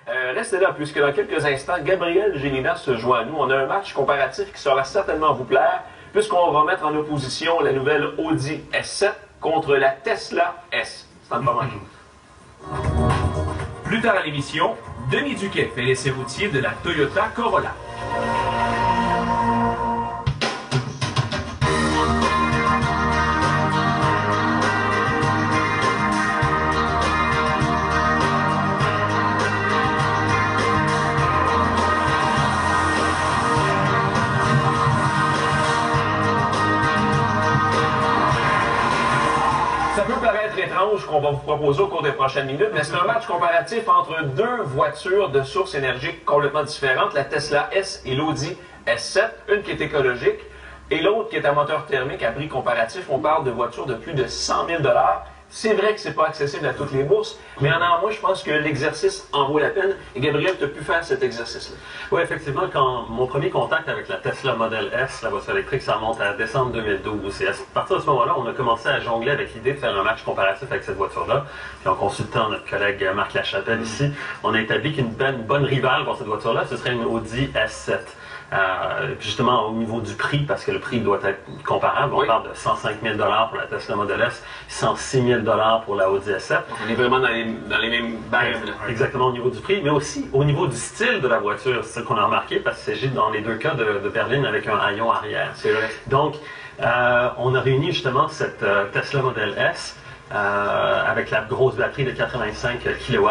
Restez là, puisque dans quelques instants, Gabriel Gélinas se joint à nous. On a un match comparatif qui sera certainement vous plaire, puisqu'on va mettre en opposition la nouvelle Audi S7 contre la Tesla S. C'est un pas mal. Plus tard à l'émission, Denis Duquet fait l'essai routier de la Toyota Corolla. Ça peut paraître étrange qu'on va vous proposer au cours des prochaines minutes, mais c'est un match comparatif entre deux voitures de sources énergiques complètement différentes, la Tesla S et l'Audi S7, une qui est écologique et l'autre qui est à moteur thermique à prix comparatif. On parle de voitures de plus de 100 000 $. C'est vrai que c'est pas accessible à toutes les bourses, mais en moi, je pense que l'exercice en vaut la peine. Et Gabriel, tu as pu faire cet exercice-là. Oui, effectivement, quand mon premier contact avec la Tesla Model S, la voiture électrique, ça remonte à décembre 2012. Et à partir de ce moment-là, on a commencé à jongler avec l'idée de faire un match comparatif avec cette voiture-là. Puis en consultant notre collègue Marc Lachapelle ici, on a établi qu'une bonne rivale pour cette voiture-là, ce serait une Audi S7. Justement au niveau du prix, parce que le prix doit être comparable. On parle de 105 000 $ pour la Tesla Model S, 106 000 $ pour la Audi S7. On est vraiment dans les mêmes barèmes. Exactement au niveau du prix, mais aussi au niveau du style de la voiture. C'est ce qu'on a remarqué, parce qu'il s'agit dans les deux cas de berline avec un haillon arrière. C'est vrai. Donc, on a réuni justement cette Tesla Model S avec la grosse batterie de 85 kW.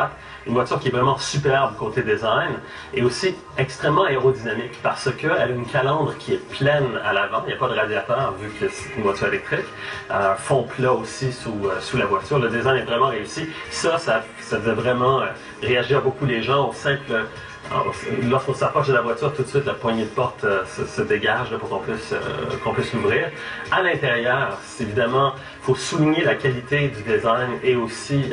Une voiture qui est vraiment superbe côté design et aussi extrêmement aérodynamique parce qu'elle a une calandre qui est pleine à l'avant. Il n'y a pas de radiateur vu que c'est une voiture électrique. Fond plat aussi sous la voiture. Le design est vraiment réussi. Ça faisait vraiment réagir beaucoup les gens au simple... Lorsqu'on s'approche de la voiture, tout de suite, la poignée de porte se dégage là, pour qu'on puisse l'ouvrir. À l'intérieur, évidemment, il faut souligner la qualité du design et aussi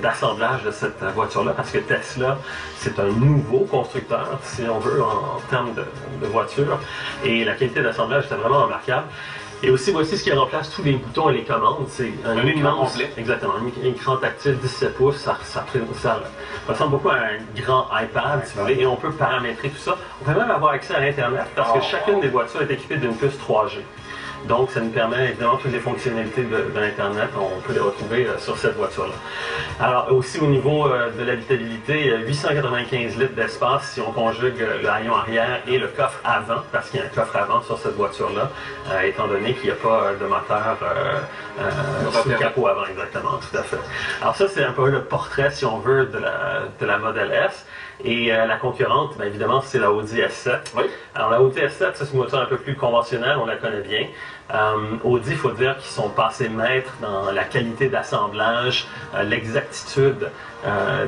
d'assemblage de cette voiture-là, parce que Tesla, c'est un nouveau constructeur, si on veut, en termes de voiture. Et la qualité d'assemblage était vraiment remarquable. Et aussi, voici ce qui remplace tous les boutons et les commandes. C'est un écran complet. Exactement, un écran tactile 17 pouces. Ça ressemble beaucoup à un grand iPad, si vous voulez, et on peut paramétrer tout ça. On peut même avoir accès à l'Internet parce que chacune des voitures est équipée d'une puce 3G. Donc, ça nous permet évidemment toutes les fonctionnalités de l'Internet, on peut les retrouver sur cette voiture-là. Alors, aussi au niveau de l'habitabilité, 895 litres d'espace si on conjugue le haillon arrière et le coffre avant, parce qu'il y a un coffre avant sur cette voiture-là, étant donné qu'il n'y a pas de moteur sous le capot avant, exactement, tout à fait. Alors ça, c'est un peu le portrait, si on veut, de la Model S. Et la concurrente, bien évidemment, c'est la Audi S7. Oui. Alors la Audi S7, c'est une voiture un peu plus conventionnelle, on la connaît bien. Audi, il faut dire qu'ils sont passés maîtres dans la qualité d'assemblage, l'exactitude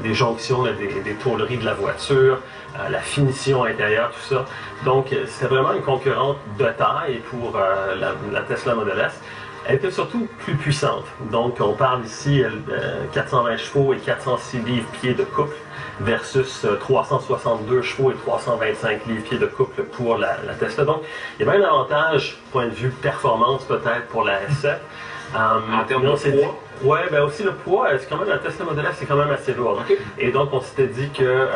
des jonctions, des tôleries de la voiture, la finition intérieure, tout ça. Donc, c'était vraiment une concurrente de taille pour la Tesla Model S. Elle était surtout plus puissante. Donc, on parle ici de 420 chevaux et 406 livres-pieds de couple versus 362 chevaux et 325 livres-pieds de couple pour la Tesla. Donc, il y avait un avantage, point de vue performance peut-être, pour la S7. En termes de poids? Oui, ben aussi le poids, c'est quand même, la Tesla Model S, c'est quand même assez lourd. Okay. Et donc, on s'était dit que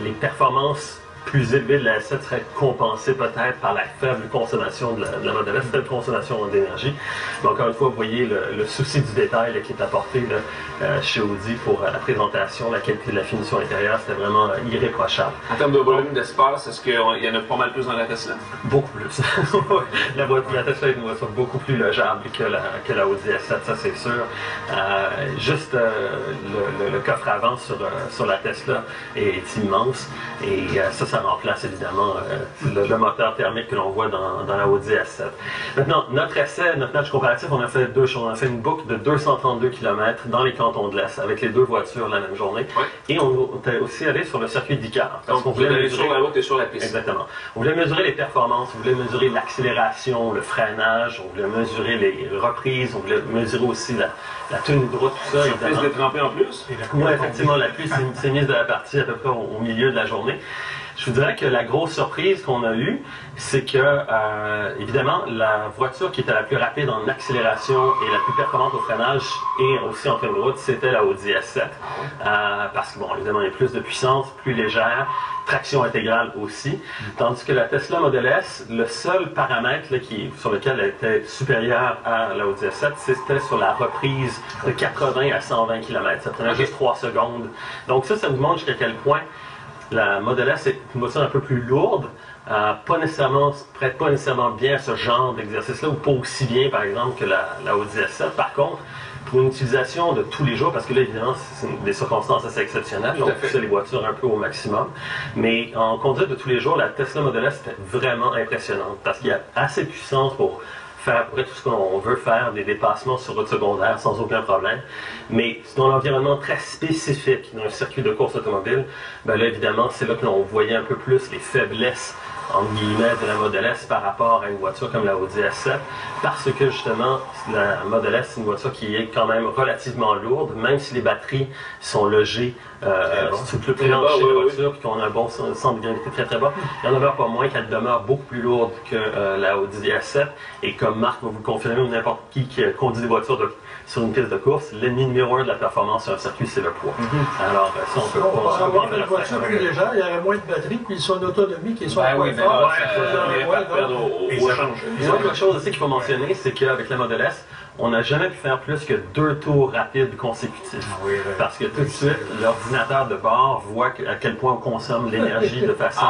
les performances plus élevée de la S7 serait compensée peut-être par la faible consommation de la Model S, faible consommation d'énergie. Donc, encore une fois, vous voyez le souci du détail là, qui est apporté là, chez Audi pour la présentation, la qualité de la finition intérieure, c'était vraiment irréprochable. En termes de volume d'espace, est-ce qu'il y en a pas mal plus dans la Tesla? Beaucoup plus. la Tesla est une voiture beaucoup plus logeable que la Audi S7, ça c'est sûr. Juste le coffre avant sur la Tesla est immense et ça remplace évidemment le moteur thermique que l'on voit dans la Audi S7. Maintenant, notre essai, notre match comparatif, on a fait deux choses. On a fait une boucle de 232 km dans les cantons de l'Est avec les deux voitures la même journée. Oui. Et on est aussi allé sur le circuit d'Icar. Donc, on voulait mesurer sur la route et sur la piste. Exactement. On voulait mesurer les performances, on voulait mesurer l'accélération, le freinage, on voulait mesurer les reprises, on voulait mesurer aussi la tenue de route, tout ça. Sur piste de trempée en plus? Oui, effectivement, la pluie s'est mise de la partie à peu près au milieu de la journée. Je vous dirais que la grosse surprise qu'on a eue, c'est que, évidemment, la voiture qui était la plus rapide en accélération et la plus performante au freinage et aussi en fin de route, c'était la Audi S7. Parce que, bon, évidemment, il y a plus de puissance, plus légère, traction intégrale aussi. Tandis que la Tesla Model S, le seul paramètre là, sur lequel elle était supérieure à la Audi S7, c'était sur la reprise de 80 à 120 km. Ça prenait juste 3 secondes. Donc ça nous montre jusqu'à quel point la Model S est une voiture un peu plus lourde, prête pas nécessairement bien à ce genre d'exercice-là, ou pas aussi bien, par exemple, que la Audi S7. Par contre, pour une utilisation de tous les jours, parce que là, évidemment, c'est des circonstances assez exceptionnelles, donc pousser les voitures un peu au maximum. Mais en conduite de tous les jours, la Tesla Model S était vraiment impressionnante, parce qu'il y a assez de puissance pour faire à peu près tout ce qu'on veut faire, des dépassements sur route secondaire sans aucun problème. Mais dans l'environnement très spécifique d'un circuit de course automobile, ben là, évidemment, c'est là que l'on voyait un peu plus les faiblesses entre guillemets, de la Model S par rapport à une voiture comme la Audi S7, parce que justement, la Model S, c'est une voiture qui est quand même relativement lourde, même si les batteries sont logées sur le plancher de la voiture, puis qu'on a un bon centre de gravité très très bas. Il y en demeure pas moins qu'elle demeure beaucoup plus lourde que la Audi S7, et comme Marc va vous le confirmer, ou n'importe qui conduit des voitures sur une piste de course, l'ennemi numéro 1 de la performance sur un circuit, c'est le poids. Alors, ça, on peut pas avoir une voiture plus légère, il y aurait moins de batterie, puis son autonomie qui est sur Autre chose aussi qu'il faut mentionner, c'est qu'avec la Model S, on n'a jamais pu faire plus que 2 tours rapides consécutifs. Parce que tout de suite, l'ordinateur de bord voit à quel point on consomme l'énergie de façon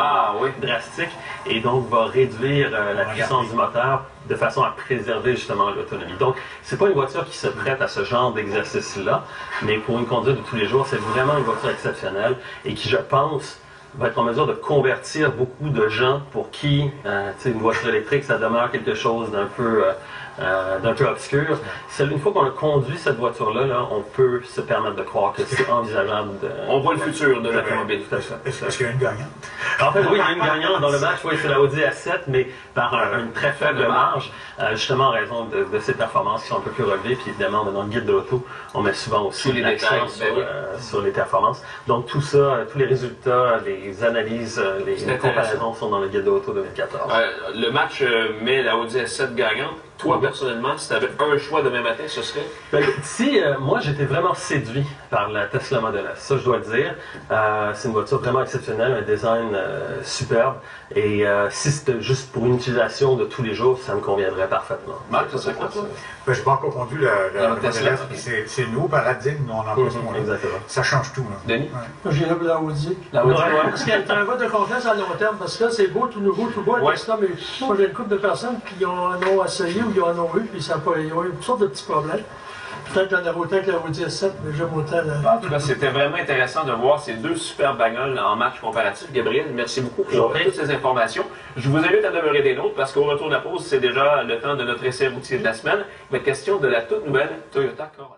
drastique et donc va réduire la puissance du moteur de façon à préserver justement l'autonomie. Donc, c'est pas une voiture qui se prête à ce genre d'exercice-là, mais pour une conduite de tous les jours, c'est vraiment une voiture exceptionnelle et qui, je pense, va être en mesure de convertir beaucoup de gens pour qui une voiture électrique, ça demeure quelque chose d'un peu obscur. Une fois qu'on a conduit cette voiture-là, on peut se permettre de croire que c'est envisageable de... On voit le futur de l'automobile. Est-ce qu'il y a une gagnante? En fait, oui, il y a une gagnante dans le match, oui, c'est la Audi S7, mais par une très faible marge, justement en raison de ses performances qui sont un peu plus relevées, puis évidemment, dans le guide de l'auto, on met souvent aussi l'accent sur les performances. Donc tout ça, tous les résultats, les analyses, les comparaisons sont dans le guide de l'auto 2014. Le match met la Audi S7 gagnante. Toi, personnellement, si tu avais un choix demain matin, ce serait? Moi, j'étais vraiment séduit par la Tesla Model S. Ça, je dois le dire. C'est une voiture vraiment exceptionnelle, un design superbe. Et si c'était juste pour une utilisation de tous les jours, ça me conviendrait parfaitement. Marc, ça serait quoi, ça? Je n'ai pas encore conduit la Model S. C'est le nouveau paradigme dont on emploie ce mot-là. Exactement. Ça change tout. Denis? Moi, j'irais pour la Audi. Parce qu'il y a un vote de confiance à long terme, parce que là, c'est beau, tout nouveau, tout beau, Tesla, mais moi, j'ai une couple de personnes qui en ont essayé ou qui en ont eu, puis ils ont eu toutes sortes de petits problèmes. Peut-être qu'il y en a autant que la Audi S7, mais j'aime autant la... En tout cas, c'était vraiment intéressant de voir ces 2 super bagnoles en match comparatif. Gabriel, merci beaucoup pour toutes ces informations. Je vous invite à demeurer des nôtres parce qu'au retour de la pause, c'est déjà le temps de notre essai routier de la semaine. Il va être question de la toute nouvelle Toyota Corolla.